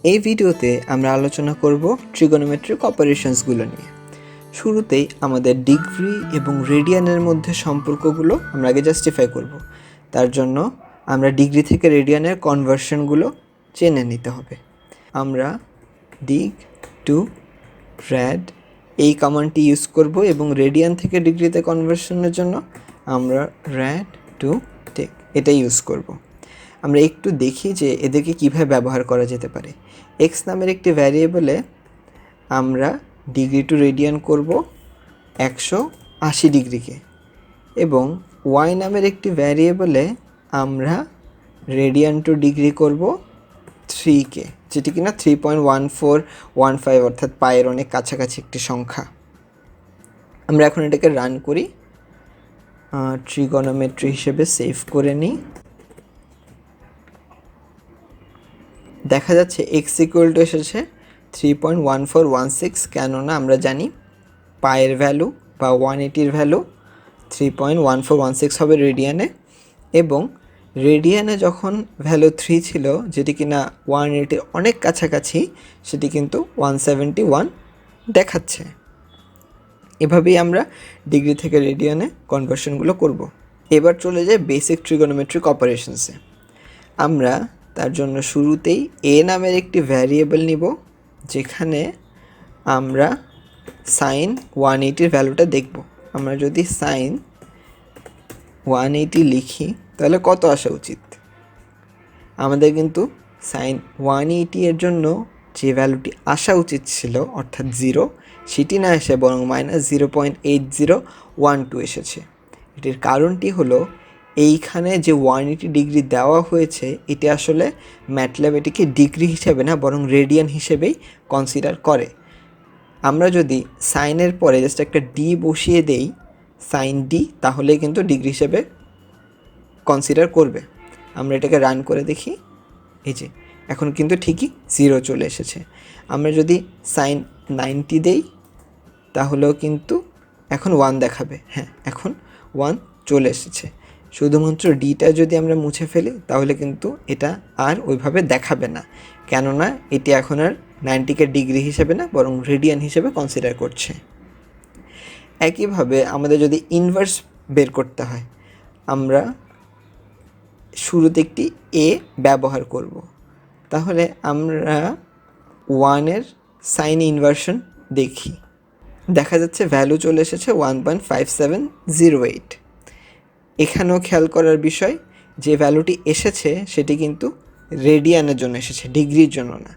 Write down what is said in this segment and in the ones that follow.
এই ভিডিওতে আমরা আলোচনা করব ট্রিগোনোমেট্রিক অপারেশনসগুলো নিয়ে। শুরুতেই আমাদের ডিগ্রি এবং রেডিয়ানের মধ্যে সম্পর্কগুলো আমরা আগে জাস্টিফাই করব। তার জন্য আমরা ডিগ্রি থেকে রেডিয়ানের কনভার্সনগুলো জেনে নিতে হবে। আমরা ডিগ টু র্যাড এই কমান্ডটি ইউজ করব এবং রেডিয়ান থেকে ডিগ্রিতে কনভার্সনের জন্য আমরা র্যাড টু টেক এটা ইউজ করব। আমরা একটু দেখি যে এদেরকে কীভাবে ব্যবহার করা যেতে পারে। এক্স নামের একটি ভ্যারিয়েবলে আমরা ডিগ্রি টু রেডিয়ান করব 180 ডিগ্রিকে এবং ওয়াই নামের একটি ভ্যারিয়েবলে আমরা রেডিয়ান টু ডিগ্রি করব 3কে, যেটি কিনা 3.1415 অর্থাৎ পায়ের অনেক কাছাকাছি একটি সংখ্যা। আমরা এখন এটাকে রান করি, ট্রিগোনোমেট্রি হিসেবে সেভ করে নিই। দেখা যাচ্ছে এক্স ইকুয়াল টু এসেছে 3.1416, কেননা আমরা জানি পায়ের ভ্যালু বা 180-র ভ্যালু 3.1416 হবে রেডিয়ানে, এবং রেডিয়ানে যখন ভ্যালু 3 ছিল যেটি কিনা 180-র অনেক কাছাকাছি, সেটি কিন্তু 171 দেখাচ্ছে। এভাবেই আমরা ডিগ্রি থেকে রেডিয়ানে কনভার্সনগুলো করব। এবার চলে যায় বেসিক ট্রিগোনোমেট্রিক অপারেশনসে। আমরা তার জন্য শুরুতেই এ নামের একটি ভ্যারিয়েবল নিব, যেখানে আমরা সাইন 180-র ভ্যালুটা দেখব। আমরা যদি সাইন 180 লিখি তাহলে কত আসা উচিত? আমাদের কিন্তু সাইন 180 এর জন্য যে ভ্যালুটি আসা উচিত ছিল অর্থাৎ 0, সেটি না এসে বরং -0.8012 এসেছে। এটির কারণটি হলো এইখানে যে 180 ডিগ্রি দেওয়া হয়েছে এটি আসলে ম্যাটল্যাব এটিকে ডিগ্রি হিসেবে না বরং রেডিয়ান হিসেবেই কনসিডার করে। আমরা যদি সাইনের পরে জাস্ট একটা ডি বসিয়ে দেই, সাইন ডি, তাহলে কিন্তু ডিগ্রি হিসেবে কনসিডার করবে। আমরা এটাকে রান করে দেখি, এই যে এখন কিন্তু ঠিকই 0 চলে এসেছে। আমরা যদি সাইন 90 দেই তাহলেও কিন্তু এখন 1 দেখাবে। হ্যাঁ, এখন 1 চলে এসেছে। শুধুমাত্র ডিটা যদি আমরা মুছে ফেলি তাহলে কিন্তু এটা আর ওইভাবে দেখাবে না, কেননা এটি এখন আর 90কে ডিগ্রি হিসেবে না বরং রেডিয়ান হিসেবে কনসিডার করছে। একইভাবে আমাদের যদি ইনভার্স বের করতে হয়, আমরা শুরুতে একটি এ ব্যবহার করব। তাহলে আমরা 1-এর সাইন ইনভার্সন দেখি, দেখা যাচ্ছে ভ্যালু চলে এসেছে 1.5708। এখানেও খেয়াল করার বিষয়, যে ভ্যালুটি এসেছে সেটি কিন্তু রেডিয়ানের জন্য এসেছে, ডিগ্রির জন্য না।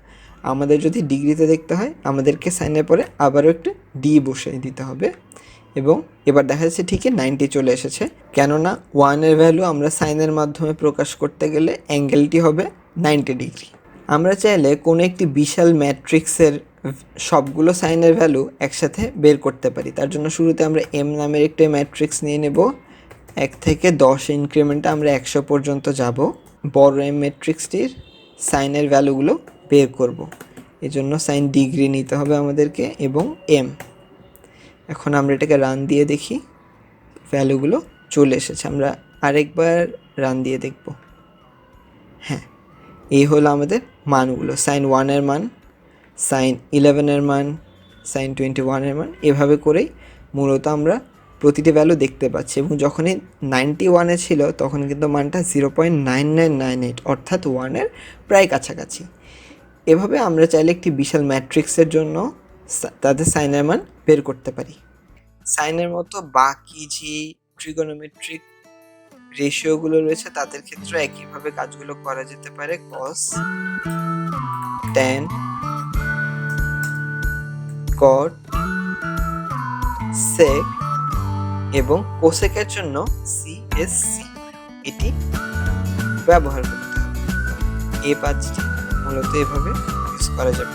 আমাদের যদি ডিগ্রিতে দেখতে হয় আমাদেরকে সাইনের পরে আবারও একটু ডি বসিয়ে দিতে হবে, এবং এবার দেখা যাচ্ছে ঠিকই 90 চলে এসেছে, কেননা 1-এর ভ্যালু আমরা সাইনের মাধ্যমে প্রকাশ করতে গেলে অ্যাঙ্গেলটি হবে 90 ডিগ্রি। আমরা চাইলে কোনো একটি বিশাল ম্যাট্রিক্সের সবগুলো সাইনের ভ্যালু একসাথে বের করতে পারি। তার জন্য শুরুতে আমরা এম নামের একটি ম্যাট্রিক্স নিয়ে নেব। 1 থেকে 10 ইনক্রিমেন্টে আমরা 100 পর্যন্ত যাব। বড় এম ম্যাট্রিক্সটির সাইনের ভ্যালুগুলো বের করব। এজন্য সাইন ডিগ্রি নিতে হবে আমাদেরকে এবং এম। এখন আমরা এটাকে রান দিয়ে দেখি, ভ্যালুগুলো চলে এসেছে। আমরা আরেকবার রান দিয়ে দেখব। হ্যাঁ, এই হলো আমাদের মানগুলো, সাইন 1-এর মান, সাইন 11-এর মান, সাইন 21-এর মান। এভাবে করেই মূলত আমরা প্রতিটি ভ্যালু দেখতে পাচ্ছি, এবং যখনই 91-এ ছিল তখন কিন্তু মানটা 0.9998 অর্থাৎ 1-এর প্রায় কাছাকাছি। এভাবে আমরা চাইলে একটি বিশাল ম্যাট্রিক্সের জন্য তাদের সাইনের মান বের করতে পারি। সাইনের মতো বাকি যে ট্রিগোনোমেট্রিক রেশিওগুলো রয়েছে তাদের ক্ষেত্রে একইভাবে কাজগুলো করা যেতে পারে। কস, ট্যান, কট, সেক এবং কোসেকের জন্য সিএসসি এটি ব্যবহার করতে হবে। এই 5টি মূলত এভাবে ইউজ করা যাবে।